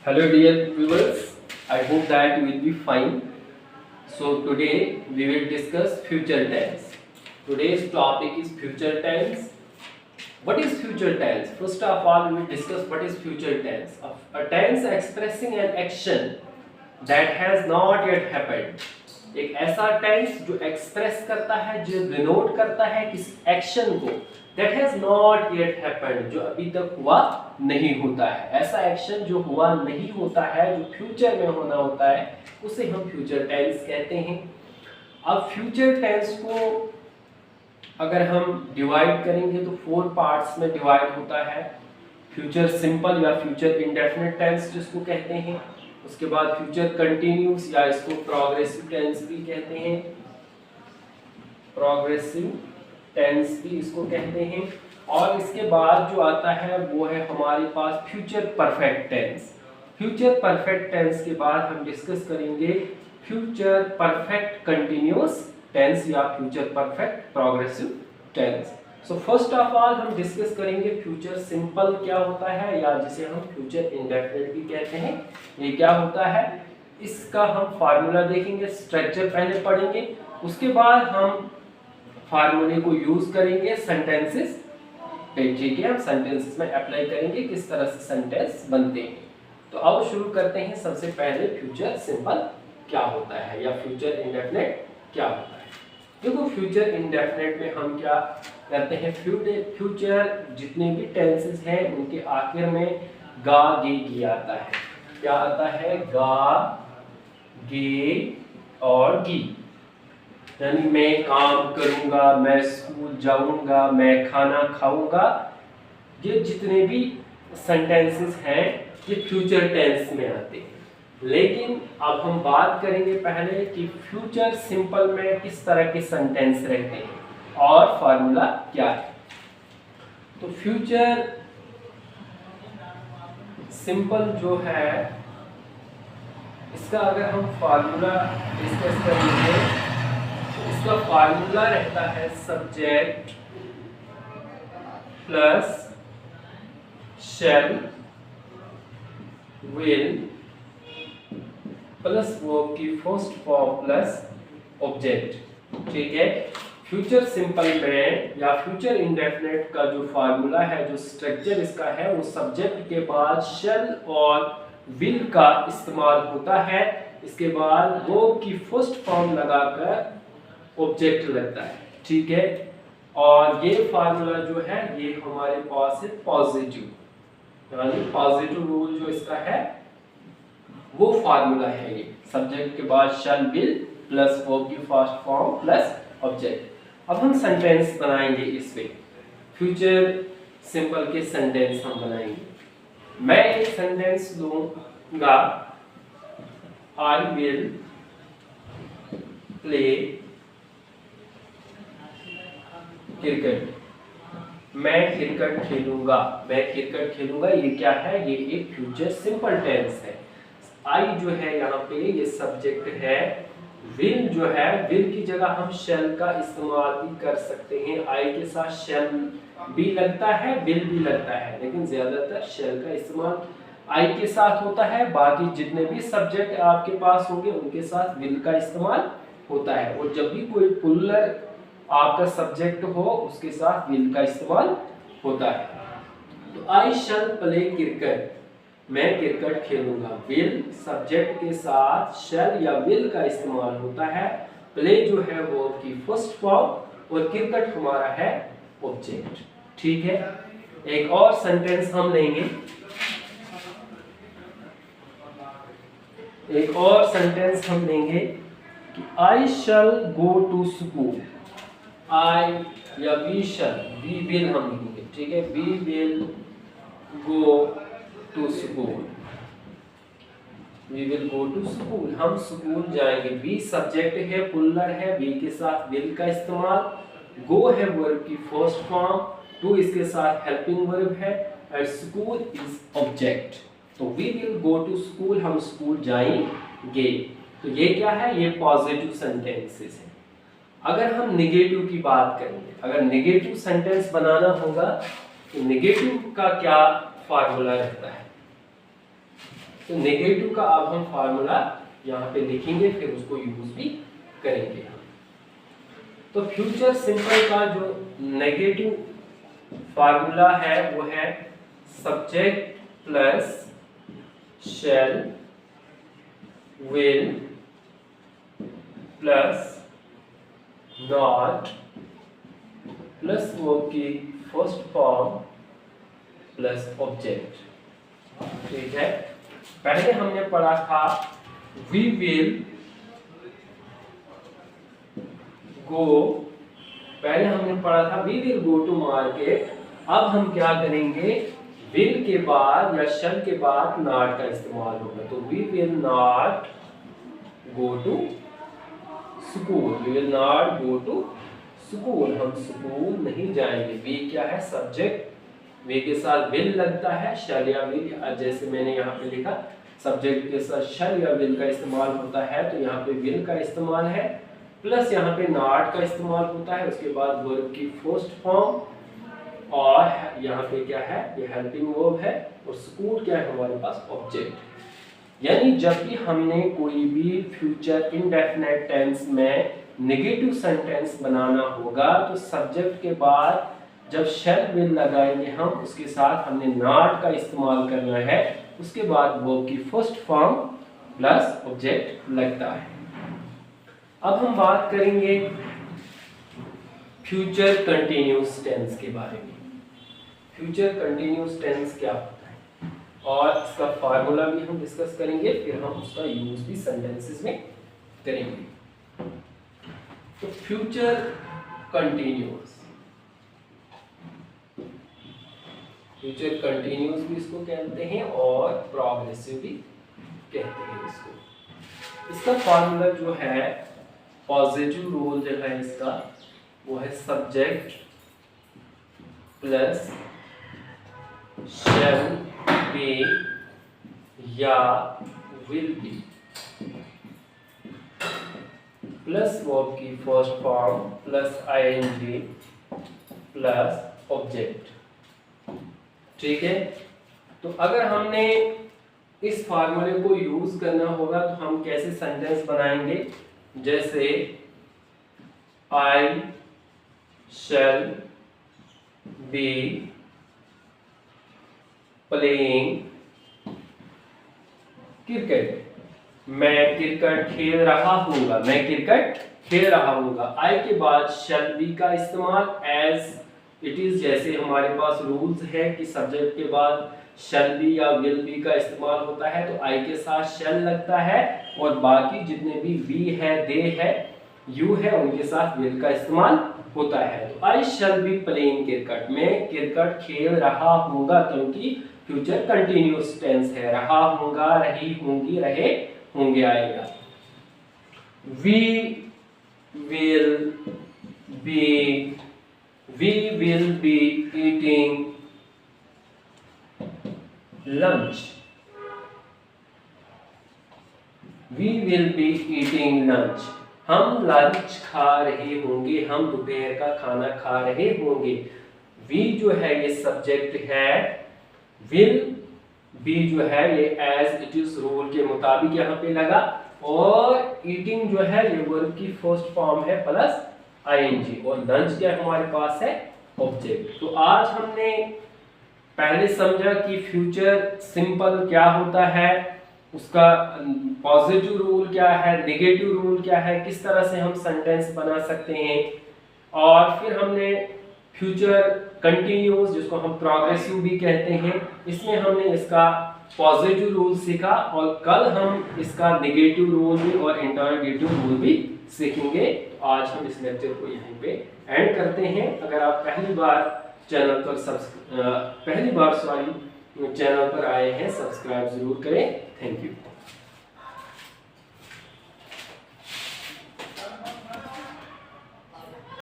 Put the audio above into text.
Hello dear viewers, I hope that you will be fine. So today we will discuss future tense. Today's topic is future tense. What is future tense? First of all, we will discuss what is future tense. A tense expressing an action that has not yet happened. एक ऐसा tense जो express करता है, जो denote करता है किसी action को that has not yet happened, जो अभी तक हुआ नहीं होता है. ऐसा एक्शन जो हुआ नहीं होता है, जो फ्यूचर में होना होता है, उसे हम फ्यूचर टेंस कहते हैं. अब फ्यूचर टेंस को अगर हम डिवाइड करेंगे तो 4 पार्ट्स में डिवाइड होता है. फ्यूचर सिंपल या फ्यूचर इंडेफिनिट टेंस जिसको कहते हैं, उसके बाद फ्यूचर कंटिन्यूस या इसको प्रोग्रेसिव टेंस भी कहते हैं, प्रोग्रेसिव टेंस भी इसको कहते हैं. और इसके बाद जो आता है वो है हमारे पास future perfect tense. Future perfect tense के बाद हम डिस्कस करेंगे फ्यूचर परफेक्ट कंटिन्यूस टेंस या future perfect progressive tense. So first of all हम डिस्कस करेंगे फ्यूचर सिंपल क्या होता है या जिसे हम फ्यूचर इंडेफिनिट भी कहते हैं. ये क्या होता है, इसका हम फार्मूला देखेंगे, स्ट्रक्चर पहले पढ़ेंगे, उसके बाद हम फार्मूले को यूज करेंगे सेंटेंसेस पे. ठीक है, हम सेंटेंसेस में अप्लाई करेंगे किस तरह से सेंटेंस बनते हैं. तो आओ शुरू करते हैं. सबसे पहले फ्यूचर सिंपल क्या होता है या फ्यूचर इंडेफिनिट क्या होता है. देखो फ्यूचर इंडेफिनिट में हम क्या करते हैं, फ्यूचर जितने भी टेंसेस हैं उनके आखिर में गा गे गी आता है. क्या आता है, गा गे और गी. यानी मैं काम करूंगा, मैं स्कूल जाऊंगा, मैं खाना खाऊंगा. ये जितने भी सेंटेंसेस हैं ये फ्यूचर टेंस में आते हैं. लेकिन अब हम बात करेंगे पहले कि फ्यूचर सिंपल में किस तरह के सेंटेंस रहते हैं और फार्मूला क्या है. तो फ्यूचर सिंपल जो है इसका अगर हम फार्मूला डिस्कस करेंगे तो इसका फार्मूला रहता है subject plus shell will plus verb की फर्स्ट फॉर्म प्लस ऑब्जेक्ट. ठीक है, फ्यूचर सिंपल में या फ्यूचर इंडेफिनिट का जो फार्मूला है, जो स्ट्रक्चर इसका है, वो सब्जेक्ट के बाद शैल और विल का इस्तेमाल होता है. इसके बाद वर्ब की फर्स्ट फॉर्म लगाकर ऑब्जेक्ट लगता है. ठीक है, और ये फार्मूला जो है ये हमारे पास है पॉजिटिव, यानी पॉजिटिव रूल जो इसका है वो फार्मूला है. ये सब्जेक्ट के बाद शैल विल प्लस वर्ब की फर्स्ट फॉर्म प्लस ऑब्जेक्ट. अब हम सेंटेंस बनाएंगे इसमें, फ्यूचर सिंपल के सेंटेंस हम बनाएंगे. मैं एक सेंटेंस लूंगा, आई विल प्ले क्रिकेट. मैं क्रिकेट खेलूंगा, मैं क्रिकेट खेलूंगा. ये क्या है, ये एक फ्यूचर सिंपल टेंस है. आई जो है यहाँ पे ये सब्जेक्ट है. विल जो है, विल की जगह हम शैल का इस्तेमाल भी कर सकते हैं. आई के साथ शैल भी लगता है, विल भी लगता है, लेकिन ज्यादातर शैल का इस्तेमाल आई के साथ होता है. बाकी जितने भी सब्जेक्ट आपके पास होंगे उनके साथ विल का इस्तेमाल होता है. और जब भी कोई प्लूरल आपका सब्जेक्ट हो उसके साथ विल का इस्तेमाल होता है. तो आई शैल प्ले क्रिकेट, मैं क्रिकेट खेलूंगा. विल सब्जेक्ट के साथ शैल या विल का इस्तेमाल होता है. प्ले जो है वो की फर्स्ट फॉर्म और क्रिकेट हमारा है ऑब्जेक्ट. ठीक है, एक और सेंटेंस हम लेंगे. एक और सेंटेंस हम लेंगे कि आई शैल गो टू स्कूल. आई या वी शैल, वी विल हम लिखेंगे. ठीक है, we will go to school, we will go to school. हम स्कूल जाएंगे. वी सब्जेक्ट है, प्लूरल है, वी के साथ विल का इस्तेमाल. गो है वर्ब की फर्स्ट फॉर्म, टू इसके साथ हेल्पिंग वर्ब है, एंड स्कूल इज ऑब्जेक्ट. तो we will go to school, हम स्कूल जाएंगे. तो ये क्या है, ये पॉजिटिव सेंटेंसेस है. अगर हम नेगेटिव की बात करेंगे, अगर नेगेटिव सेंटेंस बनाना होगा तो नेगेटिव का क्या फार्मूला रहता है. तो नेगेटिव का अब हम फार्मूला यहाँ पे लिखेंगे, फिर उसको यूज भी करेंगे हम। तो फ्यूचर सिंपल का जो नेगेटिव फार्मूला है वो है subject plus shell will plus not plus verb की फर्स्ट फॉर्म प्लस ऑब्जेक्ट। ठीक है, पहले हमने पढ़ा था वी विल गो, पहले हमने पढ़ा था we will go to market. अब हम क्या करेंगे, विल के बाद या शल के बाद नॉट का इस्तेमाल होगा, तो we will not go to school, we will not go to school, हम स्कूल नहीं जाएंगे। वी क्या है, सब्जेक्ट, वी के साथ विल लगता है, शल या विल, जैसे मैंने यहाँ पे लिखा सब्जेक्ट के साथ शल या विल का इस्तेमाल होता है, तो यहाँ पे विल का इस्तेमाल है, प्लस यहाँ पे नॉट का इस्तेमाल होता है, उसके बाद वर्ब की फर्स्ट फॉर्म, और यहाँ पे क्या है, ये हेल्पिंग वर्ब है, और स्कूल क्या है हमारे पास, ऑब्जेक्ट। यानी जब भी हमने कोई भी फ्यूचर इंडेफिनिट टेंस में नेगेटिव सेंटेंस बनाना होगा, तो सब्जेक्ट के बाद जब शैल विल लगाएंगे हम, उसके साथ हमने नॉट का इस्तेमाल करना है, उसके बाद वर्ब की फर्स्ट फॉर्म प्लस ऑब्जेक्ट लगता है। अब हम बात करेंगे फ्यूचर कंटिन्यूअस टेंस के बारे में। फ्यूचर कंटिन्यूअस टेंस क्या होता है और इसका फार्मूला भी हम डिस्कस करेंगे, फिर हम उसका यूज भी सेंटेंसेस में करेंगे। तो फ्यूचर कंटिन्यूअस, फ्यूचर कंटिन्यूअस भी इसको कहते हैं और प्रोग्रेसिव भी कहते हैं इसको। इसका फार्मूला जो है, पॉजिटिव रोल जो है इसका, वो है सब्जेक्ट प्लस शैल बी या विल बी प्लस वर्ब की first form plus ING plus object. ठीक है, तो अगर हमने इस फार्मूले को यूज करना होगा तो हम कैसे सेंटेंस बनाएंगे, जैसे आई शैल बी प्लेइंग क्रिकेट, मैं क्रिकेट खेल रहा हूँगा, मैं क्रिकेट खेल रहा हूँगा। आई के बाद शैल बी का इस्तेमाल एज इट इज, जैसे हमारे पास रूल्स है कि सब्जेक्ट के बाद शैल बी या विल बी का इस्तेमाल होता है, तो आई के साथ शैल लगता है, और बाकी जितने भी वी है, दे है, यू है, उनके साथ विल का इस्तेमाल होता है। तो आई शैल बी प्लेइंग क्रिकेट, मैं क्रिकेट खेल रहा हूँगा, क्योंकि फ्यूचर कंटिन्यूअस टेंस है, रहा हूँगा, रही होंगी, रहे होंगे आएगा। We will be eating lunch, we will be eating lunch, हम लंच खा रहे होंगे, हम दोपहर का खाना खा रहे होंगे। वी जो है ये सब्जेक्ट है, विल बी जो है ये एज इट इज रूल के मुताबिक यहाँ पे लगा, और ईटिंग जो है ये वर्ब की फर्स्ट फॉर्म है प्लस आईएनजी, और लंच क्या हमारे पास है, ऑब्जेक्ट। तो आज हमने पहले समझा कि फ्यूचर सिंपल क्या होता है, उसका पॉजिटिव रूल क्या है, नेगेटिव रूल क्या है, किस तरह से हम सेंटेंस बना सकते हैं, और फिर हमने फ्यूचर कंटिन्यूअस जिसको हम प्रोग्रेसिव भी कहते हैं, इसमें हमने इसका पॉजिटिव रूल सीखा, और कल हम इसका नेगेटिव रूल भी और इंटरोगेटिव रूल भी सीखेंगे। तो आज हम इस लेक्चर को यहीं पे एंड करते हैं। अगर आप पहली बार चैनल पर आए हैं, सब्सक्राइब जरूर करें। Thank you.